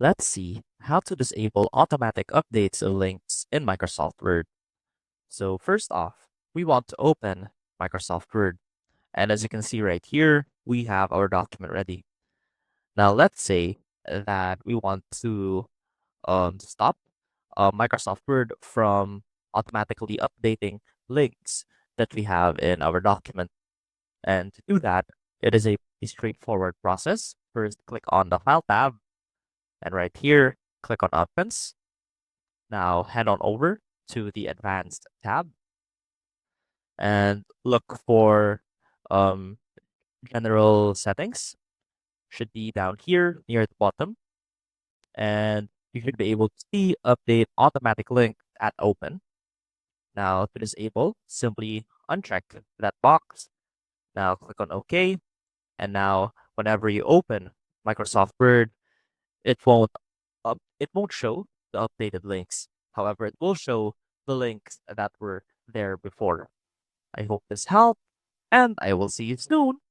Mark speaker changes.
Speaker 1: Let's see how to disable automatic updates of links in Microsoft Word. So first off, we want to open Microsoft Word. And as you can see right here, we have our document ready. Now let's say that we want to stop Microsoft Word from automatically updating links that we have in our document. And to do that, it is a straightforward process. First, click on the File tab, and right here, click on Options. Now head on over to the Advanced tab and look for um, General Settings. Should be down here near the bottom, and you should be able to see Update Automatic Link at Open. Now to disable, simply uncheck that box. Now click on OK, and now whenever you open Microsoft Word, it won't show the updated links. However, it will show the links that were there before. I hope this helped, and I will see you soon.